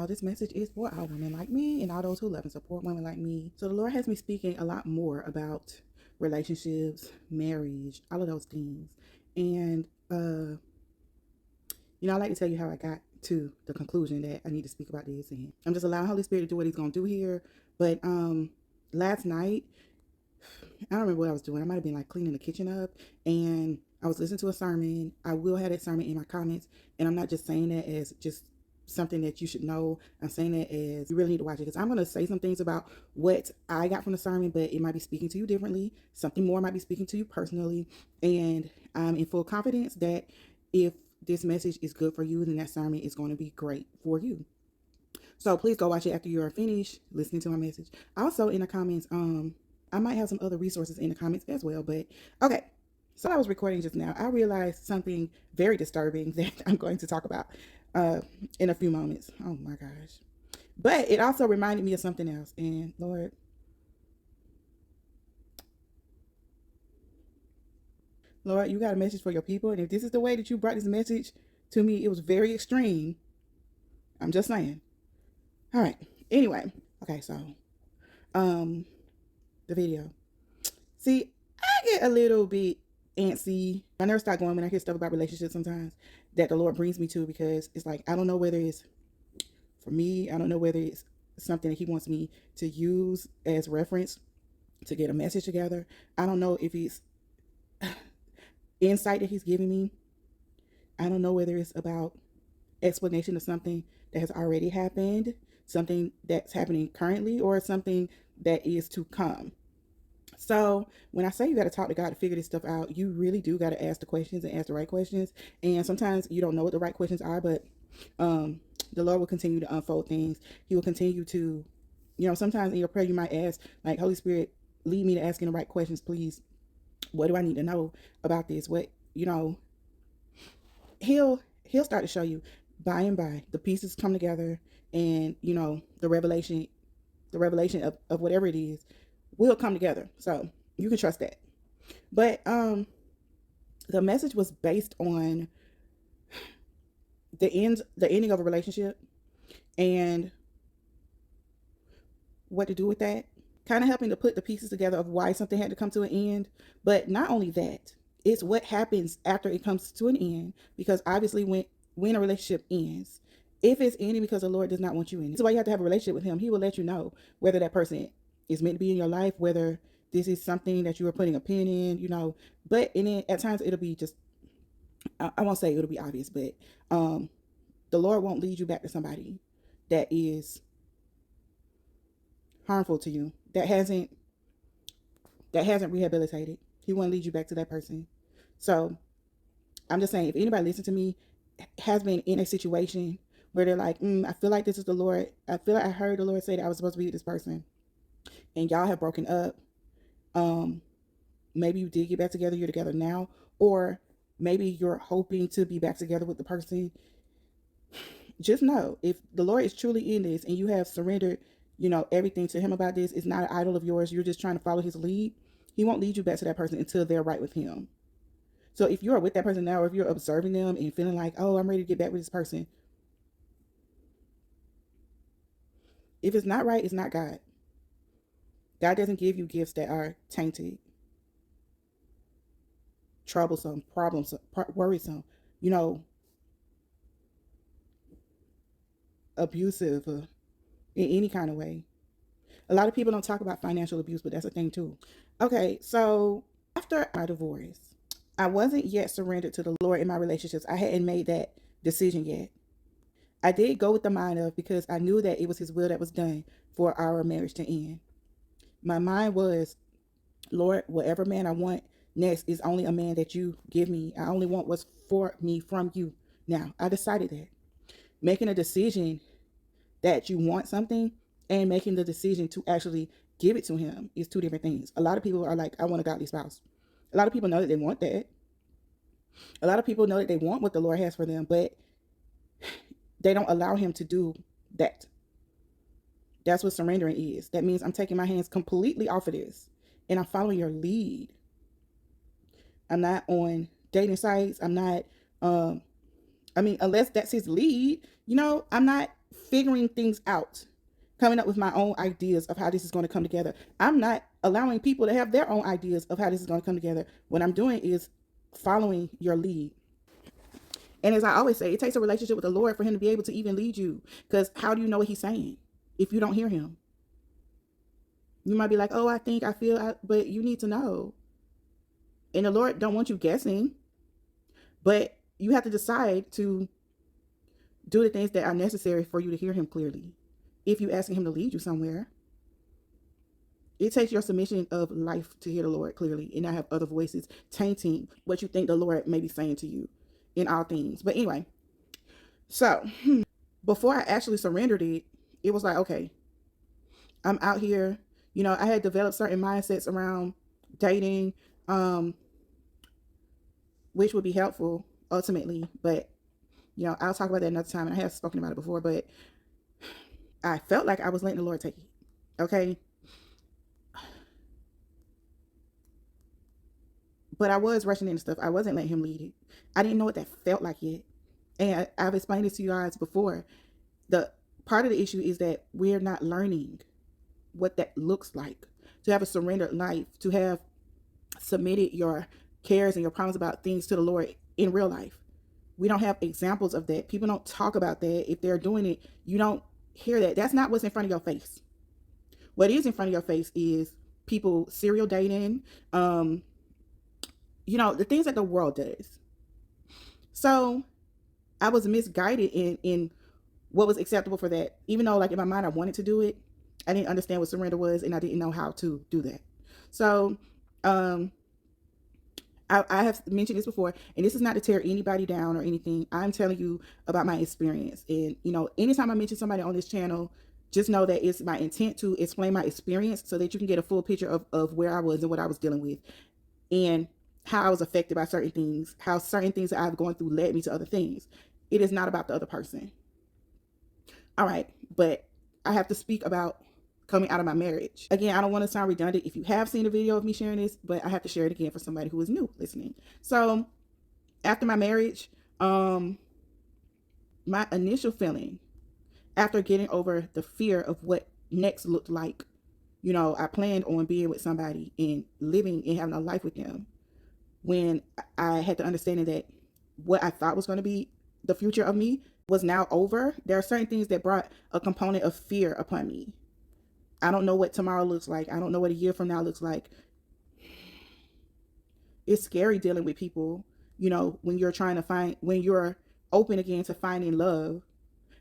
this message is for all women like me and all those who love and support women like me. So the Lord has me speaking a lot more about relationships, marriage, all of those things. And, I like to tell you how I got to the conclusion that I need to speak about this. And I'm just allowing Holy Spirit to do what he's going to do here. But last night, I don't remember what I was doing. I might have been like cleaning the kitchen up, and I was listening to a sermon. I will have that sermon in my comments, and I'm not just saying that as just something that you should know. I'm saying that as you really need to watch it, because I'm going to say some things about what I got from the sermon, but it might be speaking to you differently. Something more might be speaking to you personally, and I'm in full confidence that if this message is good for you, then that sermon is going to be great for you. So please go watch it after you're finished listening to my message. Also in the comments, I might have some other resources in the comments as well, but okay. So I was recording just now. I realized something very disturbing that I'm going to talk about in a few moments. Oh my gosh. But it also reminded me of something else. And Lord, you got a message for your people. And if this is the way that you brought this message to me, it was very extreme. I'm just saying. All right. Anyway. Okay, so the video. See, I get a little bit antsy. I never start going when I hear stuff about relationships sometimes that the Lord brings me to, because it's like, I don't know whether it's for me. I don't know whether it's something that he wants me to use as reference to get a message together. I don't know if it's insight that he's giving me. I don't know whether it's about explanation of something that has already happened, something that's happening currently, or something that is to come. So when I say you got to talk to God to figure this stuff out, you really do got to ask the questions and ask the right questions. And sometimes you don't know what the right questions are, but the Lord will continue to unfold things. He will continue to, sometimes in your prayer you might ask, like, Holy Spirit, lead me to asking the right questions, please. What do I need to know about this? What, he'll start to show you by and by. The pieces come together, and the revelation of whatever it is will come together. So you can trust that. But the message was based on the ending of a relationship and what to do with that. Kind of helping to put the pieces together of why something had to come to an end. But not only that, it's what happens after it comes to an end. Because obviously when a relationship ends, if it's ending because the Lord does not want you in it, that's why you have to have a relationship with him. He will let you know whether that person is meant to be in your life, whether this is something that you are putting a pin in, but and then at times it'll be just, I won't say it'll be obvious, but the Lord won't lead you back to somebody that is harmful to you, that hasn't rehabilitated. He won't lead you back to that person. So I'm just saying, if anybody listens to me has been in a situation where they're like, I feel like this is the Lord. I feel like I heard the Lord say that I was supposed to be with this person, and y'all have broken up. Maybe you did get back together, you're together now, or maybe you're hoping to be back together with the person. Just know, if the Lord is truly in this and you have surrendered, everything to him about this, it's not an idol of yours, you're just trying to follow his lead, he won't lead you back to that person until they're right with him. So if you're with that person now, or if you're observing them and feeling like, oh, I'm ready to get back with this person, if it's not right, it's not God. God doesn't give you gifts that are tainted, troublesome, worrisome, abusive, in any kind of way. A lot of people don't talk about financial abuse, but that's a thing too. Okay, so after my divorce, I wasn't yet surrendered to the Lord in my relationships. I hadn't made that decision yet. I did go with the mind of, because I knew that it was his will that was done for our marriage to end. My mind was, Lord, whatever man I want next is only a man that you give me. I only want what's for me from you. Now, I decided that. Making a decision that you want something and making the decision to actually give it to him is two different things. A lot of people are like, I want a godly spouse. A lot of people know that they want that. A lot of people know that they want what the Lord has for them, but they don't allow him to do that. That's what surrendering is. That means I'm taking my hands completely off of this and I'm following your lead. I'm not on dating sites. I'm not, unless that's his lead, I'm not figuring things out, coming up with my own ideas of how this is going to come together. I'm not allowing people to have their own ideas of how this is going to come together. What I'm doing is following your lead. And as I always say, it takes a relationship with the Lord for him to be able to even lead you. Because how do you know what he's saying if you don't hear him? You might be like, oh, I think, I feel, but you need to know. And the Lord don't want you guessing, but you have to decide to do the things that are necessary for you to hear him clearly. If you're asking him to lead you somewhere, it takes your submission of life to hear the Lord clearly and not have other voices tainting what you think the Lord may be saying to you in all things. But anyway, so before I actually surrendered it, it was like, okay, I'm out here. You know, I had developed certain mindsets around dating, which would be helpful ultimately. But, you know, I'll talk about that another time. And I have spoken about it before, but I felt like I was letting the Lord take it. Okay. But I was rushing into stuff. I wasn't letting him lead it. I didn't know what that felt like yet. And I've explained this to you guys before. The part of the issue is that we're not learning what that looks like. To have a surrendered life, to have submitted your cares and your problems about things to the Lord in real life. We don't have examples of that. People don't talk about that. If they're doing it, you don't hear that. That's not what's in front of your face. What is in front of your face is people serial dating, you know, the things that the world does. So I was misguided in what was acceptable for that. Even though, like, in my mind, I wanted to do it, I didn't understand what surrender was, and I didn't know how to do that. So I have mentioned this before, and this is not to tear anybody down or anything. I'm telling you about my experience. And, you know, anytime I mention somebody on this channel, just know that it's my intent to explain my experience so that you can get a full picture of where I was and what I was dealing with, and how I was affected by certain things, how certain things that I've gone through led me to other things. It is not about the other person. All right, but I have to speak about coming out of my marriage. Again, I don't want to sound redundant if you have seen a video of me sharing this, but I have to share it again for somebody who is new listening. So after my marriage, my initial feeling after getting over the fear of what next looked like, you know, I planned on being with somebody and living and having a life with them. When I had the understanding that what I thought was going to be the future of me was now over, there are certain things that brought a component of fear upon me. I don't know what tomorrow looks like. I don't know what a year from now looks like. It's scary dealing with people, you know, when you're open again to finding love,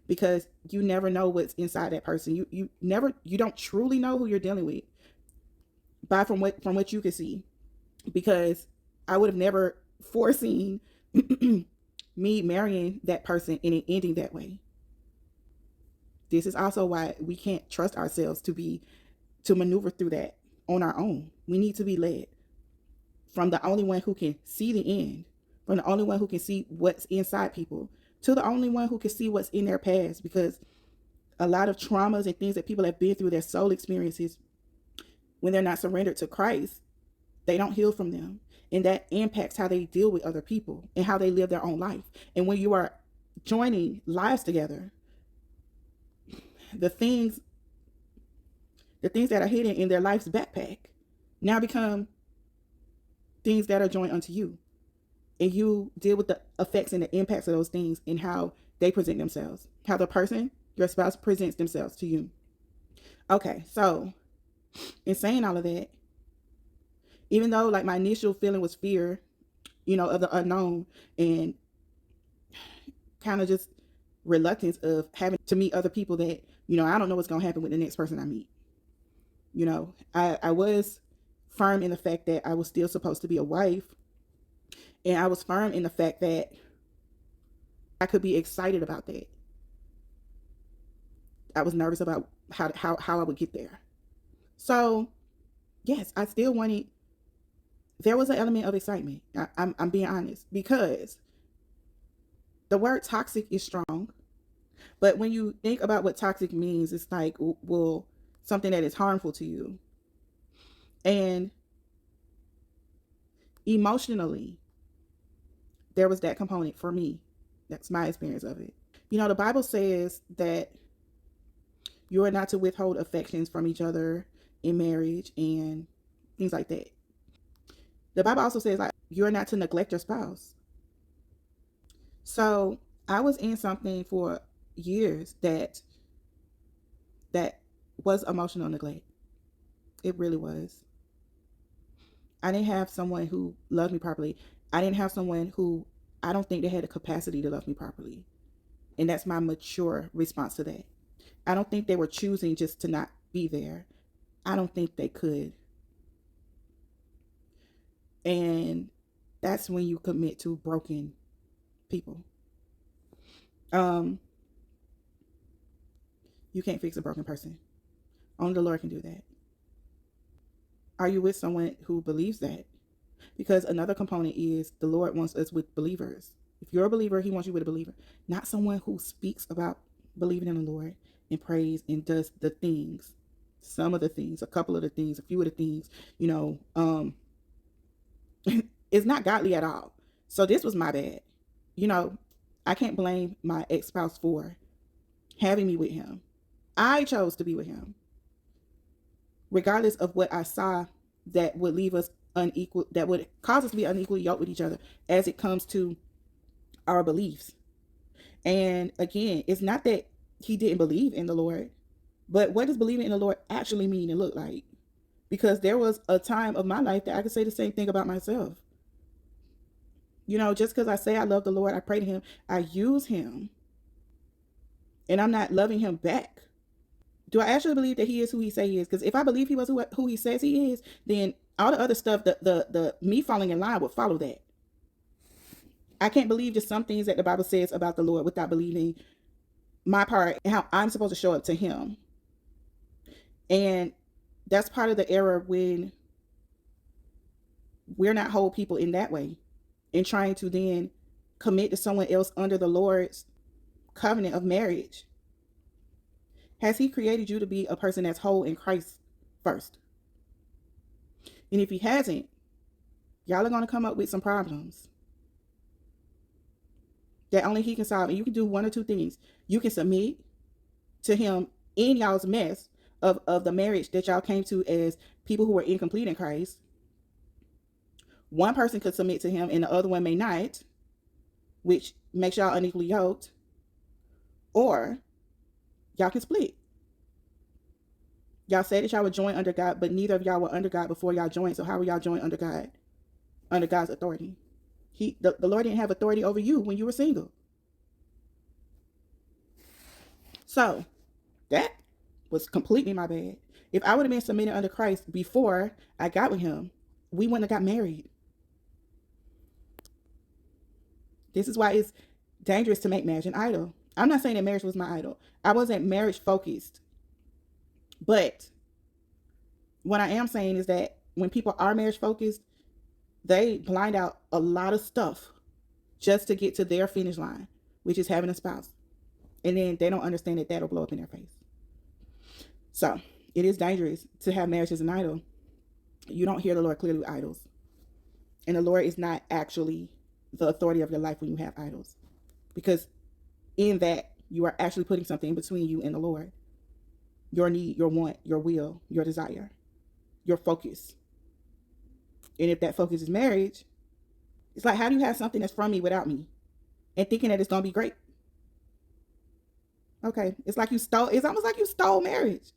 because you never know what's inside that person. You don't truly know who you're dealing with from what you can see, because I would have never foreseen me marrying that person and it ending that way. This is also why we can't trust ourselves to maneuver through that on our own. We need to be led from the only one who can see the end, from the only one who can see what's inside people, to the only one who can see what's in their past, because a lot of traumas and things that people have been through, their soul experiences, when they're not surrendered to Christ, they don't heal from them. And that impacts how they deal with other people and how they live their own life. And when you are joining lives together, the things that are hidden in their life's backpack now become things that are joined unto you. And you deal with the effects and the impacts of those things and how they present themselves, how the person, your spouse, presents themselves to you. Okay, so in saying all of that, even though, like, my initial feeling was fear, you know, of the unknown, and kind of just reluctance of having to meet other people that, you know, I don't know what's going to happen with the next person I meet. You know, I was firm in the fact that I was still supposed to be a wife. And I was firm in the fact that I could be excited about that. I was nervous about how I would get there. So, yes, I still wanted, there was an element of excitement. I'm being honest, because the word toxic is strong. But when you think about what toxic means, it's like, well, something that is harmful to you. And emotionally, there was that component for me. That's my experience of it. You know, the Bible says that you are not to withhold affections from each other in marriage and things like that. The Bible also says like you're not to neglect your spouse. So I was in something for years that was emotional neglect. It really was. I didn't have someone who loved me properly. I didn't have someone who I don't think they had the capacity to love me properly. And that's my mature response to that. I don't think they were choosing just to not be there. I don't think they could. And that's when you commit to broken people. Um, you can't fix a broken person. Only the Lord can do that. Are you with someone who believes that? Because another component is the Lord wants us with believers. If you're a believer, He wants you with a believer, not someone who speaks about believing in the Lord and prays and does the things, some of the things, a couple of the things, a few of the things, you know, it's not godly at all. So this was my bad. You know, I can't blame my ex-spouse for having me with him. I chose to be with him, regardless of what I saw that would leave us unequal, that would cause us to be unequally yoked with each other as it comes to our beliefs. And again, it's not that he didn't believe in the Lord, but what does believing in the Lord actually mean and look like? Because there was a time of my life that I could say the same thing about myself. You know, just because I say I love the Lord, I pray to him, I use him, and I'm not loving him back. Do I actually believe that he is who he say he is? Because if I believe he was who he says he is, then all the other stuff, the me falling in line would follow that. I can't believe just some things that the Bible says about the Lord without believing my part and how I'm supposed to show up to him. And that's part of the error when we're not whole people in that way and trying to then commit to someone else under the Lord's covenant of marriage. Has he created you to be a person that's whole in Christ first? And if he hasn't, y'all are going to come up with some problems that only he can solve. And you can do one or two things. You can submit to him in y'all's mess of the marriage that y'all came to as people who are incomplete in Christ. One person could submit to him and the other one may not, which makes y'all unequally yoked. Or y'all can split. Y'all said that y'all would join under God, but neither of y'all were under God before y'all joined. So how were y'all joined under God? Under God's authority. The Lord didn't have authority over you when you were single. So that was completely my bad. If I would have been submitted under Christ before I got with him, we wouldn't have got married. This is why it's dangerous to make marriage an idol. I'm not saying that marriage was my idol. I wasn't marriage focused. But what I am saying is that when people are marriage focused, they blind out a lot of stuff just to get to their finish line, which is having a spouse. And then they don't understand that that'll blow up in their face. So it is dangerous to have marriage as an idol. You don't hear the Lord clearly with idols. And the Lord is not actually the authority of your life when you have idols. Because in that, you are actually putting something in between you and the Lord. Your need, your want, your will, your desire, your focus. And if that focus is marriage, it's like, how do you have something that's from me without me? And thinking that it's going to be great. Okay. It's almost like you stole marriage.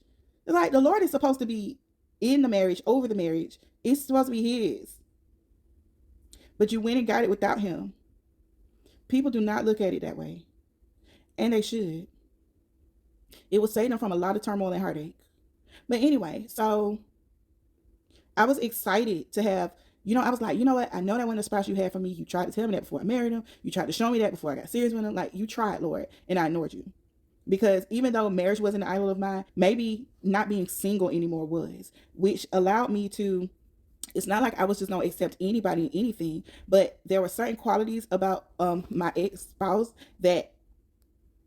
It's like the Lord is supposed to be in the marriage, over the marriage. It's supposed to be his. But you went and got it without him. People do not look at it that way. And they should. It will save them from a lot of turmoil and heartache. But anyway, so I was excited to have, I was like, you know what? I know that wasn't the spouse you had for me. You tried to tell me that before I married him. You tried to show me that before I got serious with him. Like, you tried, Lord, and I ignored you. Because even though marriage wasn't an idol of mine, maybe not being single anymore was, which allowed me to, it's not like I was just going to accept anybody and anything, but there were certain qualities about my ex-spouse that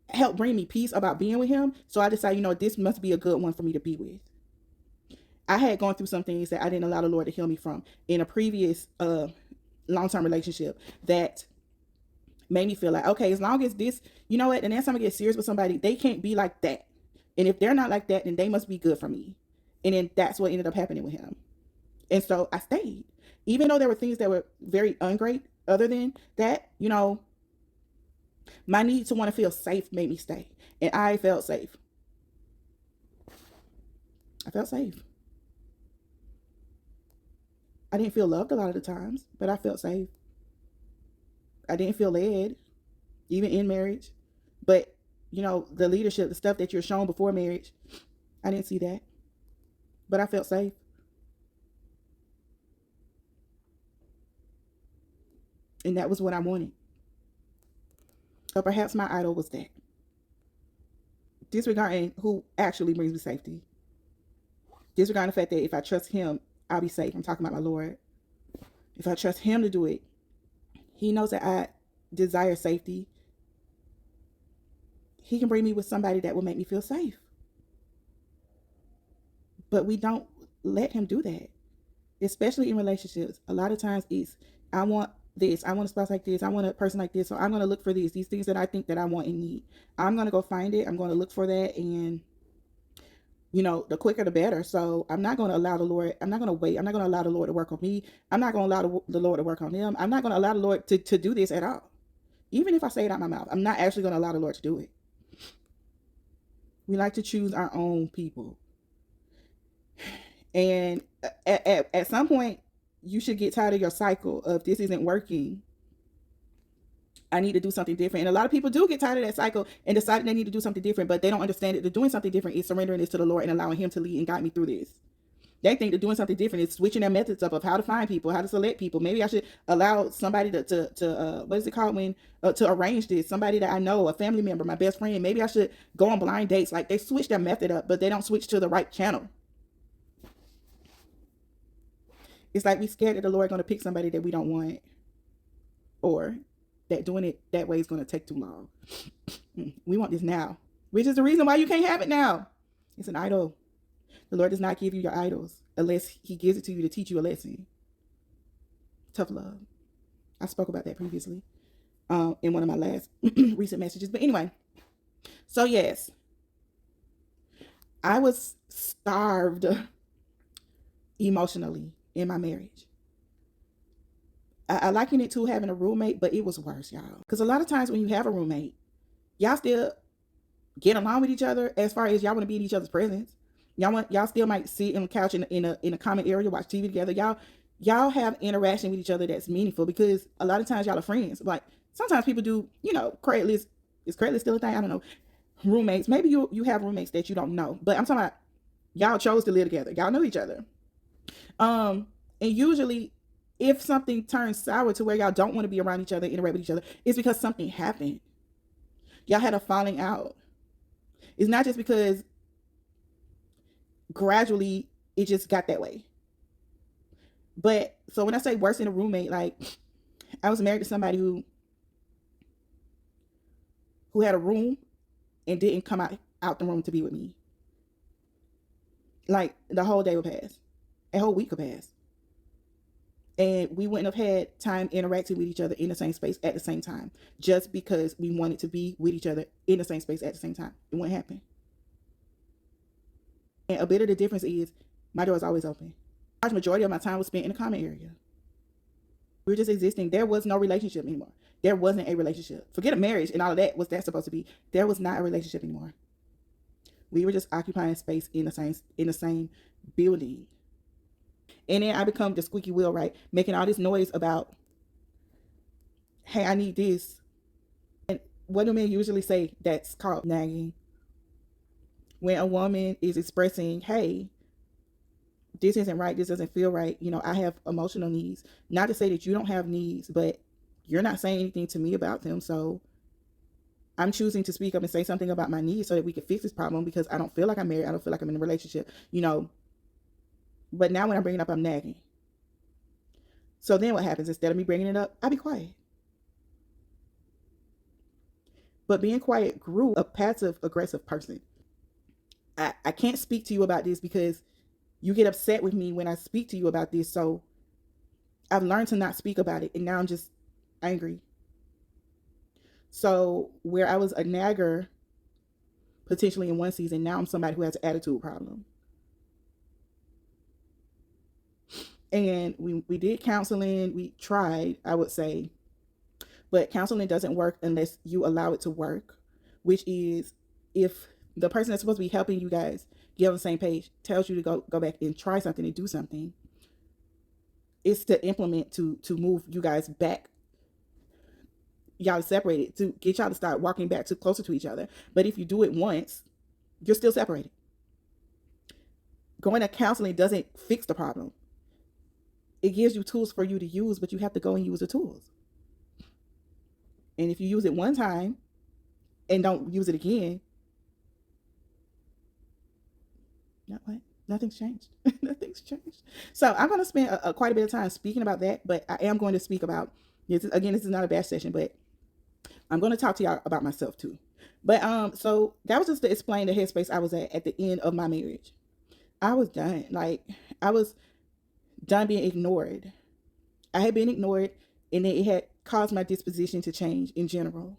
helped bring me peace about being with him. So I decided, this must be a good one for me to be with. I had gone through some things that I didn't allow the Lord to heal me from in a previous long-term relationship that made me feel like, okay, as long as this, you know what, and then time I get serious with somebody, they can't be like that. And if they're not like that, then they must be good for me. And then that's what ended up happening with him. And so I stayed. Even though there were things that were very ungreat, other than that, you know, my need to want to feel safe made me stay. And I felt safe. I felt safe. I didn't feel loved a lot of the times, but I felt safe. I didn't feel led, even in marriage. But, you know, the leadership, the stuff that you're shown before marriage, I didn't see that. But I felt safe. And that was what I wanted. So perhaps my idol was that. Disregarding who actually brings me safety. Disregarding the fact that if I trust him, I'll be safe. I'm talking about my Lord. If I trust him to do it, he knows that I desire safety. He can bring me with somebody that will make me feel safe. But we don't let him do that, especially in relationships. A lot of times it's, I want this, I want a spouse like this, I want a person like this, so I'm going to look for these things that I think that I want and need. I'm going to go find it. I'm going to look for that, and you know, the quicker the better. So I'm not going to allow the Lord, I'm not going to wait. I'm not going to allow the Lord to work on me. I'm not going to allow the Lord to work on them. I'm not going to allow the Lord to do this at all. Even if I say it out my mouth, I'm not actually going to allow the Lord to do it. We like to choose our own people. And at some point, you should get tired of your cycle of this isn't working. I need to do something different. And a lot of people do get tired of that cycle and decide they need to do something different, but they don't understand that the doing something different is surrendering this to the Lord and allowing him to lead and guide me through this. They think that doing something different is switching their methods up of how to find people, how to select people. Maybe I should allow somebody to what is it called when, to arrange this, somebody that I know, a family member, my best friend. Maybe I should go on blind dates. Like, they switch their method up, but they don't switch to the right channel. It's like we scared that the Lord going to pick somebody that we don't want, or that doing it that way is going to take too long. We want this now, which is the reason why you can't have it now. It's an idol. The Lord does not give you your idols unless he gives it to you to teach you a lesson. Tough love. I spoke about that previously in one of my last recent messages. But anyway, so yes, I was starved emotionally in my marriage. I liken it to having a roommate, but it was worse, y'all. Because a lot of times when you have a roommate, y'all still get along with each other as far as y'all want to be in each other's presence. Y'all still might sit on the couch in a common area, watch TV together. Y'all have interaction with each other that's meaningful, because a lot of times y'all are friends. Like, sometimes people do, you know, Craigslist. Is Craigslist still a thing? I don't know. Roommates. Maybe you have roommates that you don't know. But I'm talking about y'all chose to live together. Y'all know each other. And usually if something turns sour to where y'all don't want to be around each other, interact with each other, it's because something happened. Y'all had a falling out. It's not just because gradually it just got that way. But so when I say worse than a roommate, like, I was married to somebody who had a room and didn't come out the room to be with me. Like, the whole day would pass. A whole week would pass. And we wouldn't have had time interacting with each other in the same space at the same time, just because we wanted to be with each other in the same space at the same time. It wouldn't happen. And a bit of the difference is my door is always open. The large majority of my time was spent in the common area. We were just existing. There was no relationship anymore. There wasn't a relationship. Forget a marriage and all of that. What's that supposed to be? There was not a relationship anymore. We were just occupying space in the same building. And then I become the squeaky wheel, right? Making all this noise about, hey, I need this. And what do men usually say? That's called nagging. When a woman is expressing, hey, this isn't right, this doesn't feel right, you know, I have emotional needs. Not to say that you don't have needs, but you're not saying anything to me about them. So I'm choosing to speak up and say something about my needs so that we can fix this problem, because I don't feel like I'm married. I don't feel like I'm in a relationship, you know. But now when I bring it up, I'm nagging. So then what happens? Instead of me bringing it up, I be quiet. But being quiet grew a passive aggressive person. I can't speak to you about this because you get upset with me when I speak to you about this. So I've learned to not speak about it. And now I'm just angry. So where I was a nagger potentially in one season, now I'm somebody who has an attitude problem. And we did counseling, we tried, I would say, but counseling doesn't work unless you allow it to work, which is if the person that's supposed to be helping you guys get on the same page tells you to go back and try something and do something, it's to implement to move you guys back. Y'all separated to get y'all to start walking back to closer to each other. But if you do it once, you're still separated. Going to counseling doesn't fix the problem. It gives you tools for you to use, but you have to go and use the tools. And if you use it one time and don't use it again, not what? Nothing's changed. Nothing's changed. So I'm going to spend quite a bit of time speaking about that, but I am going to speak about this. Again, this is not a bash session, but I'm going to talk to y'all about myself too. But so that was just to explain the headspace I was at the end of my marriage. I was done. Like, I was done being ignored. I had been ignored, and then it had caused my disposition to change in general.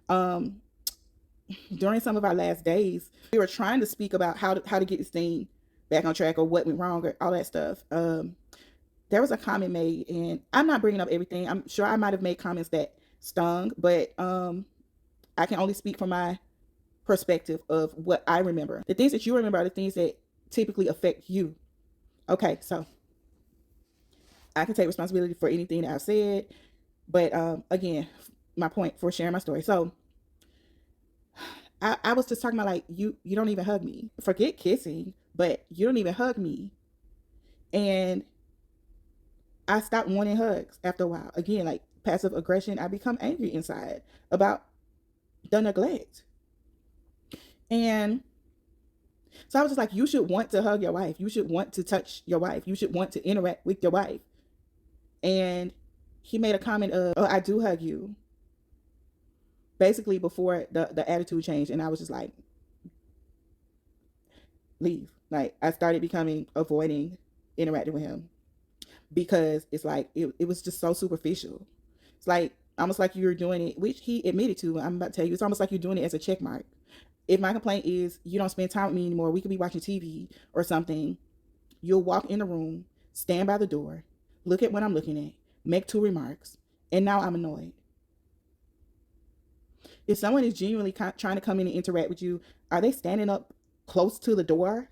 During some of our last days, we were trying to speak about how to get this thing back on track or what went wrong or all that stuff. There was a comment made, and I'm not bringing up everything. I'm sure I might have made comments that stung, but I can only speak from my perspective of what I remember. The things that you remember are the things that typically affect you. Okay, so I can take responsibility for anything that I've said, but again, my point for sharing my story. So I was just talking about, like, you don't even hug me. Forget kissing, but you don't even hug me. And I stopped wanting hugs after a while. Again, like passive aggression, I become angry inside about the neglect. And so I was just like, you should want to hug your wife. You should want to touch your wife. You should want to interact with your wife. And he made a comment of, oh, I do hug you. Basically before the attitude changed. And I was just like, leave. Like, I started avoiding interacting with him because it's like, it was just so superficial. It's like, almost like you're doing it, which he admitted to. I'm about to tell you, it's almost like you're doing it as a check mark. If my complaint is you don't spend time with me anymore, we could be watching TV or something. You'll walk in the room, stand by the door, look at what I'm looking at, make 2 remarks, and now I'm annoyed. If someone is genuinely trying to come in and interact with you, are they standing up close to the door?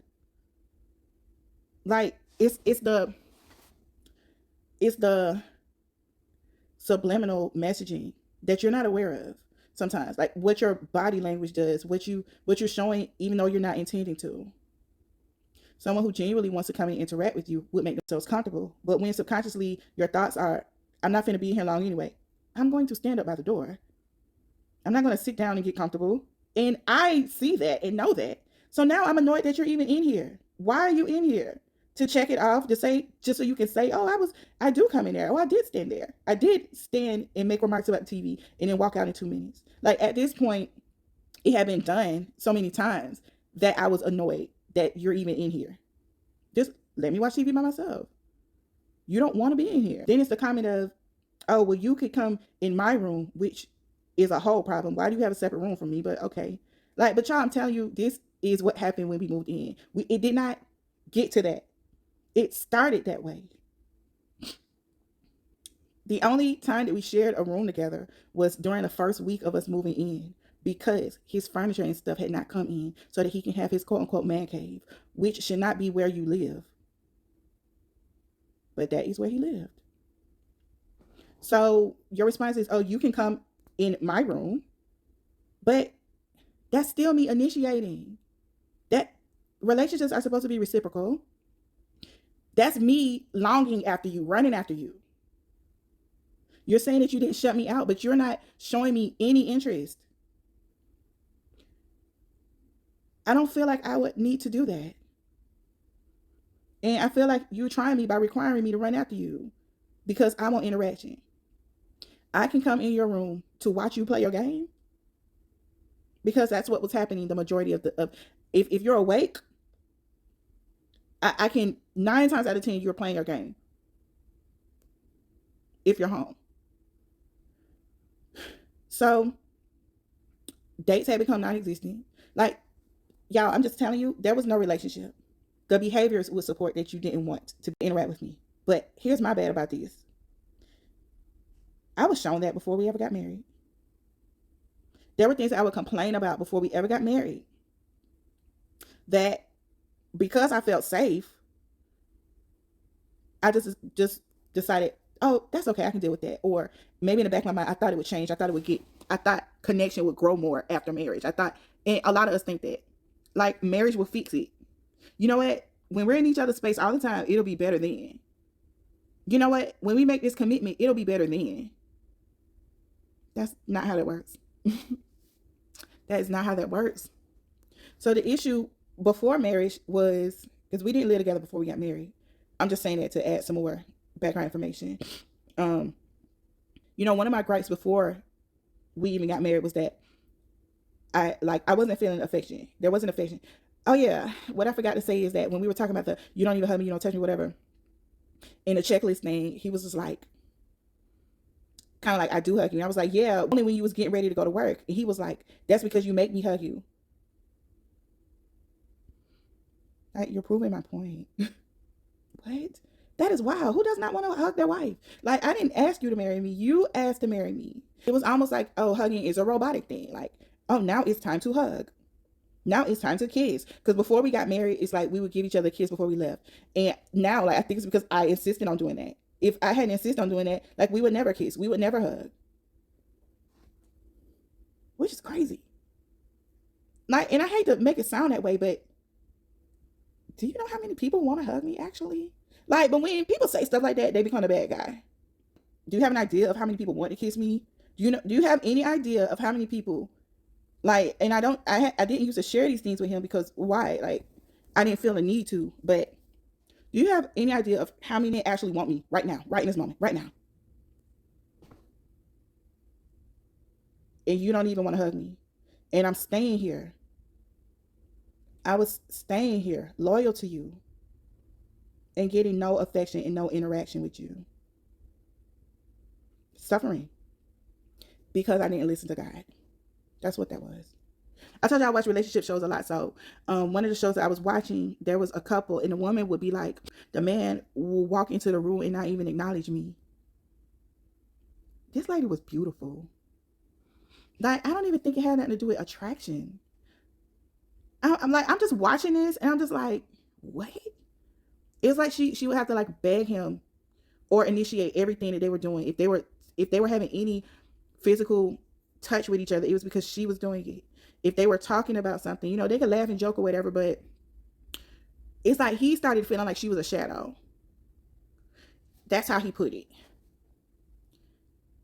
Like, it's the subliminal messaging that you're not aware of sometimes, like what your body language does, what you're showing, even though you're not intending to. Someone who genuinely wants to come and interact with you would make themselves comfortable, but when subconsciously your thoughts are, I'm not going to be here long anyway, I'm going to stand up by the door, I'm not going to sit down and get comfortable. And I see that and know that. So now I'm annoyed that you're even in here. Why are you in here? To check it off, to say, just so you can say, oh, I do come in there. Oh, I did stand there. I did stand and make remarks about the TV and then walk out in 2 minutes. Like, at this point, it had been done so many times that I was annoyed that you're even in here. Just let me watch TV by myself. You don't want to be in here. Then it's the comment of, oh, well, you could come in my room, which is a whole problem. Why do you have a separate room from me? But okay. Like, but y'all, I'm telling you, this is what happened when we moved in. It did not get to that. It started that way. The only time that we shared a room together was during the first week of us moving in, because his furniture and stuff had not come in so that he can have his quote unquote man cave, which should not be where you live. But that is where he lived. So your response is, oh, you can come in my room, but that's still me initiating. That relationships are supposed to be reciprocal. That's me longing after you, running after you. You're saying that you didn't shut me out, but you're not showing me any interest. I don't feel like I would need to do that. And I feel like you're trying me by requiring me to run after you because I want interaction. I can come in your room to watch you play your game because that's what was happening the majority of if you're awake, I can 9 times out of 10 you're playing your game if you're home. So Dates had become non-existent. Like, y'all, I'm just telling you, there was no relationship. The behaviors would support that you didn't want to interact with me. But here's my bad about this. I was shown that before we ever got married. There were things I would complain about before we ever got married. That because I felt safe, I just decided, oh, that's okay, I can deal with that. Or maybe in the back of my mind, I thought it would change. I thought connection would grow more after marriage. I thought, and a lot of us think that, like, marriage will fix it. You know what? When we're in each other's space all the time, it'll be better then. You know what? When we make this commitment, it'll be better then. That's not how that works. That is not how that works. So the issue before marriage was, because we didn't live together before we got married. I'm just saying that to add some more background information. One of my gripes before we even got married was that I wasn't feeling affection. There wasn't affection. Oh yeah, what I forgot to say is that when we were talking about the you don't even hug me, you don't touch me, whatever, in the checklist thing, he was just like, kind of like, I do hug you. And I was like, yeah, only when you was getting ready to go to work. And he was like, that's because you make me hug you. You're proving my point. What? That is wild. Who does not want to hug their wife? Like, I didn't ask you to marry me. You asked to marry me. It was almost like, oh, hugging is a robotic thing. Like, oh, now it's time to hug. Now it's time to kiss. Because before we got married, it's like we would give each other a kiss before we left. And now, like, I think it's because I insisted on doing that. If I hadn't insisted on doing that, like, we would never kiss. We would never hug. Which is crazy. Like, and I hate to make it sound that way, but do you know how many people want to hug me, actually? Like, but when people say stuff like that, they become a bad guy. Do you have an idea of how many people want to kiss me? Do you have any idea of how many people, like, and I didn't used to share these things with him because why? Like, I didn't feel the need to, but do you have any idea of how many actually want me right now, right in this moment, right now? And you don't even want to hug me. And I'm staying here. I was staying here, loyal to you, and getting no affection and no interaction with you. Suffering because I didn't listen to God. That's what that was. I told you I watch relationship shows a lot. So one of the shows that I was watching, there was a couple, and the woman would be like, the man will walk into the room and not even acknowledge me. This lady was beautiful. Like, I don't even think it had nothing to do with attraction. I'm like, I'm just watching this, and I'm just like, what? It's like she would have to like beg him or initiate everything that they were doing. If they were having any physical touch with each other, it was because she was doing it. If they were talking about something, they could laugh and joke or whatever, but it's like he started feeling like she was a shadow. That's how he put it.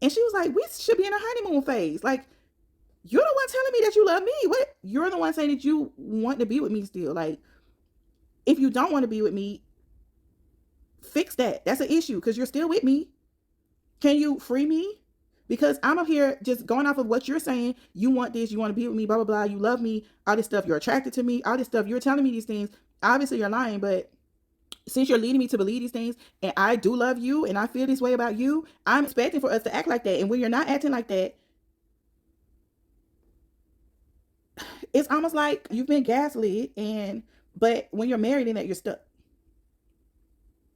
And she was like, we should be in a honeymoon phase. Like, you're the one telling me that you love me. What? You're the one saying that you want to be with me still. Like, if you don't want to be with me, fix that. That's an issue because you're still with me. Can you free me? Because I'm up here just going off of what you're saying. You want this, you want to be with me, blah, blah, blah. You love me, all this stuff. You're attracted to me, all this stuff. You're telling me these things. Obviously, you're lying, but since you're leading me to believe these things, and I do love you, and I feel this way about you, I'm expecting for us to act like that. And when you're not acting like that, it's almost like you've been gaslit, but when you're married in that, you're stuck.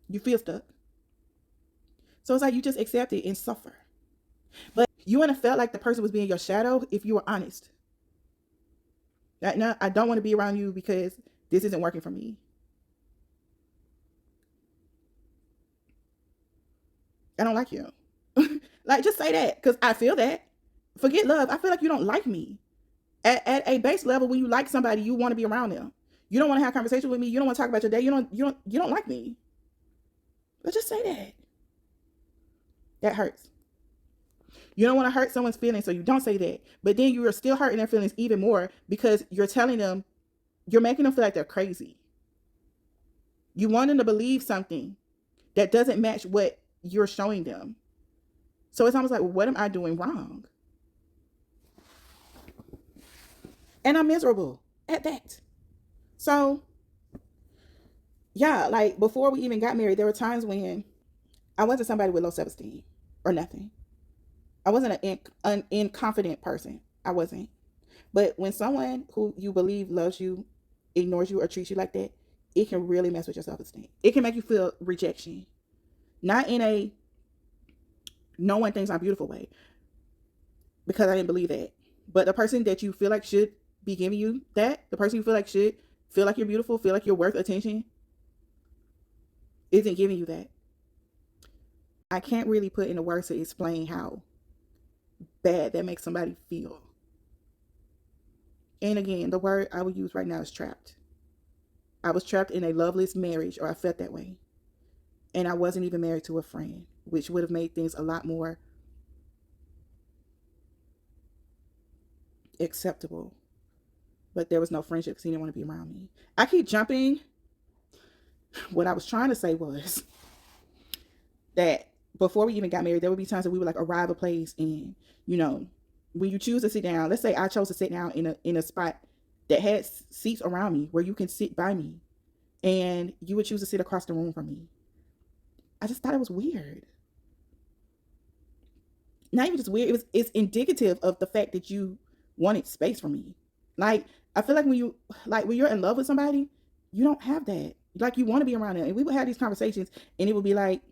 You feel stuck. So it's like you just accept it and suffer. But you wouldn't have felt like the person was being your shadow if you were honest. No, I don't want to be around you because this isn't working for me. I don't like you. Like, just say that, because I feel that. Forget love. I feel like you don't like me. At a base level, when you like somebody, you want to be around them. You don't want to have conversation with me. You don't want to talk about your day. You don't like me. But just say that. That hurts. You don't want to hurt someone's feelings, so you don't say that. But then you are still hurting their feelings even more because you're telling them, you're making them feel like they're crazy. You want them to believe something that doesn't match what you're showing them. So it's almost like, well, what am I doing wrong? And I'm miserable at that. So, yeah, like before we even got married, there were times when I wasn't somebody with low self-esteem or nothing. I wasn't an inconfident person. I wasn't. But when someone who you believe loves you ignores you or treats you like that, it can really mess with your self-esteem. It can make you feel rejection. Not in a no one thinks I'm beautiful way, because I didn't believe that. But the person that you feel like should be giving you that, the person you feel like should feel like you're beautiful, feel like you're worth attention, isn't giving you that. I can't really put into words to explain how bad that makes somebody feel. And again, the word I would use right now is trapped. I was trapped in a loveless marriage, or I felt that way. And I wasn't even married to a friend, which would have made things a lot more acceptable. But there was no friendship because he didn't want to be around me. I keep jumping. What I was trying to say was that before we even got married, there would be times that we would like arrive a place, and when you choose to sit down, let's say I chose to sit down in a spot that had seats around me where you can sit by me, and you would choose to sit across the room from me. I just thought it was weird. Not even just weird, it's indicative of the fact that you wanted space from me. Like, I feel like when you're in love with somebody, you don't have that. Like, you want to be around them. And we would have these conversations, and it would be like,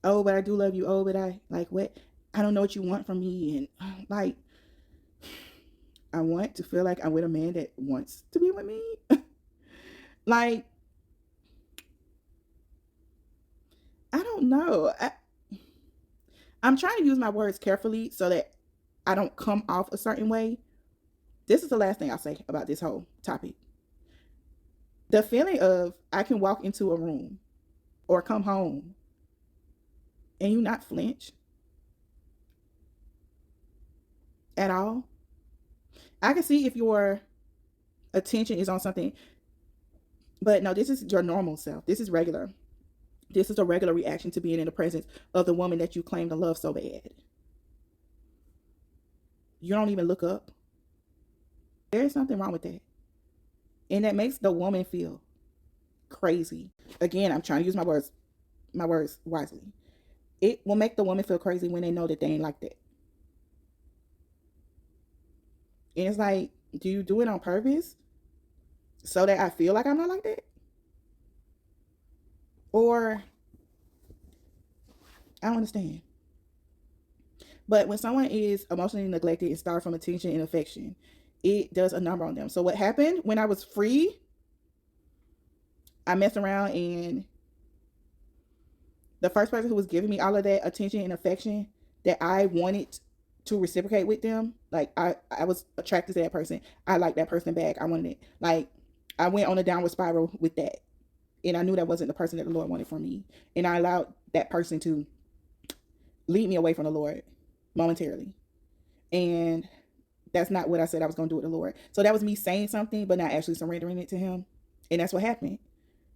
oh, but I do love you. Oh, but I like what? I don't know what you want from me. And like, I want to feel like I'm with a man that wants to be with me. Like, I don't know. I'm trying to use my words carefully so that I don't come off a certain way. This is the last thing I'll say about this whole topic. The feeling of I can walk into a room or come home and you not flinch at all. I can see if your attention is on something, but no, this is your normal self. This is regular. This is a regular reaction to being in the presence of the woman that you claim to love so bad. You don't even look up. There's something wrong with that. And that makes the woman feel crazy. Again, I'm trying to use my words wisely. It will make the woman feel crazy when they know that they ain't like that. And it's like, do you do it on purpose so that I feel like I'm not like that? Or, I don't understand. But when someone is emotionally neglected and starved from attention and affection, it does a number on them. So what happened when I was free, I messed around, and the first person who was giving me all of that attention and affection that I wanted to reciprocate with them, like I was attracted to that person. I liked that person back. I wanted it. Like, I went on a downward spiral with that. And I knew that wasn't the person that the Lord wanted for me. And I allowed that person to lead me away from the Lord momentarily. And that's not what I said I was going to do with the Lord. So that was me saying something, but not actually surrendering it to him. And that's what happened.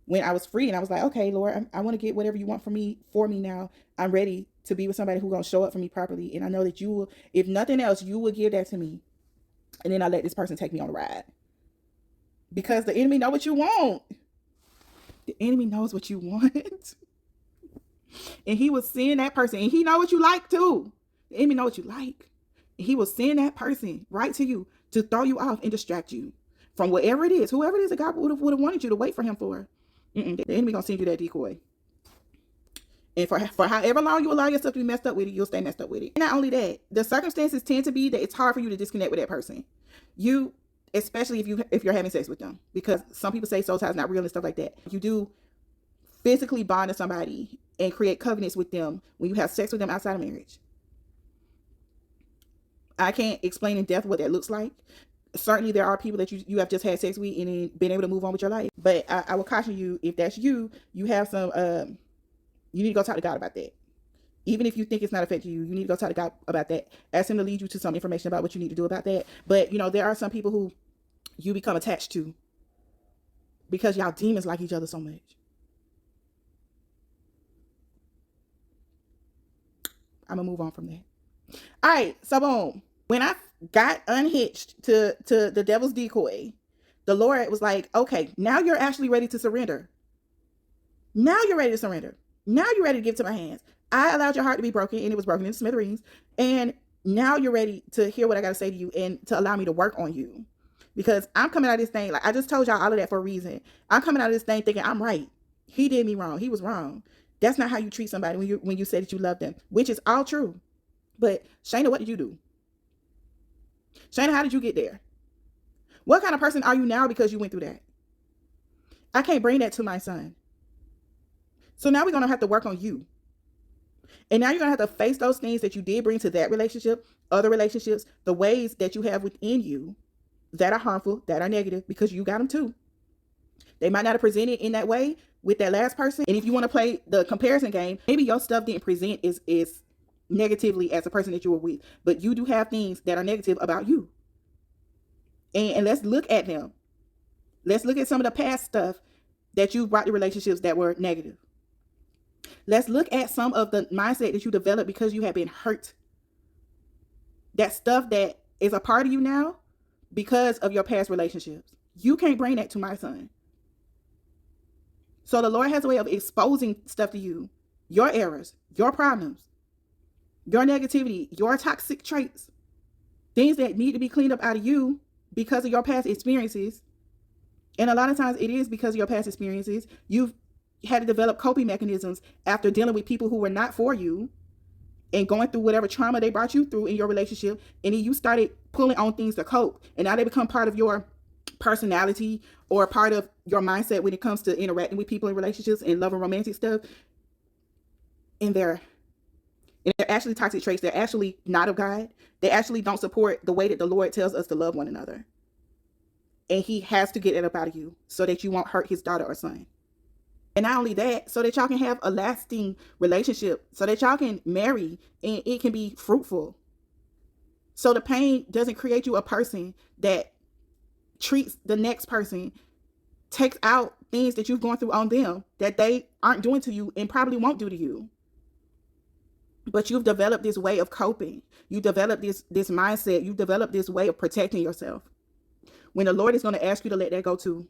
When I was free and I was like, okay, Lord, I want to get whatever you want from me for me now. I'm ready to be with somebody who's going to show up for me properly. And I know that you will, if nothing else, you will give that to me. And then I let this person take me on a ride. Because the enemy know what you want. The enemy knows what you want. And he will send that person. And he know what you like too. The enemy know what you like. And he will send that person right to you to throw you off and distract you from whatever it is. Whoever it is that God would have wanted you to wait for him for. The enemy going to send you that decoy. And for however long you allow yourself to be messed up with it, you'll stay messed up with it. And not only that, the circumstances tend to be that it's hard for you to disconnect with that person. Especially if you're having sex with them, because some people say soul ties not real and stuff like that. You do physically bond to somebody and create covenants with them when you have sex with them outside of marriage. I can't explain in depth what that looks like. Certainly there are people that you have just had sex with and then been able to move on with your life. But I will caution you, if that's you have some, you need to go talk to God about that. Even if you think it's not affecting you, you need to go talk to God about that. Ask him to lead you to some information about what you need to do about that. But, there are some people who you become attached to because y'all demons like each other so much. I'm going to move on from that. All right, so boom. When I got unhitched to the devil's decoy, the Lord was like, okay, now you're actually ready to surrender. Now you're ready to surrender. Now you're ready to give to my hands. I allowed your heart to be broken, and it was broken into smithereens. And Now you're ready to hear what I got to say to you and to allow me to work on you. Because I'm coming out of this thing, like I just told y'all all of that for a reason. I'm coming out of this thing thinking I'm right. He did me wrong. He was wrong. That's not how you treat somebody when you say that you love them, which is all true. But Shayna, what did you do? Shayna, how did you get there? What kind of person are you now because you went through that? I can't bring that to my son. So now we're going to have to work on you. And now you're going to have to face those things that you did bring to that relationship, other relationships, the ways that you have within you that are harmful, that are negative, because you got them too. They might not have presented in that way with that last person. And if you want to play the comparison game, maybe your stuff didn't present is negatively as a person that you were with, but you do have things that are negative about you. And let's look at them. Let's look at some of the past stuff that you brought to relationships that were negative. Let's look at some of the mindset that you developed because you have been hurt. That stuff that is a part of you now because of your past relationships. You can't bring that to my son. So the Lord has a way of exposing stuff to you, your errors, your problems, your negativity, your toxic traits, things that need to be cleaned up out of you because of your past experiences. And a lot of times it is because of your past experiences. You've had to develop coping mechanisms after dealing with people who were not for you and going through whatever trauma they brought you through in your relationship. And then you started pulling on things to cope. And now they become part of your personality or part of your mindset when it comes to interacting with people in relationships and love and romantic stuff. And they're actually toxic traits. They're actually not of God. They actually don't support the way that the Lord tells us to love one another. And he has to get it up out of you so that you won't hurt his daughter or son. And not only that, so that y'all can have a lasting relationship, so that y'all can marry and it can be fruitful. So the pain doesn't create you a person that treats the next person, takes out things that you've gone through on them that they aren't doing to you and probably won't do to you. But you've developed this way of coping. You developed this mindset. You developed this way of protecting yourself. When the Lord is going to ask you to let that go too.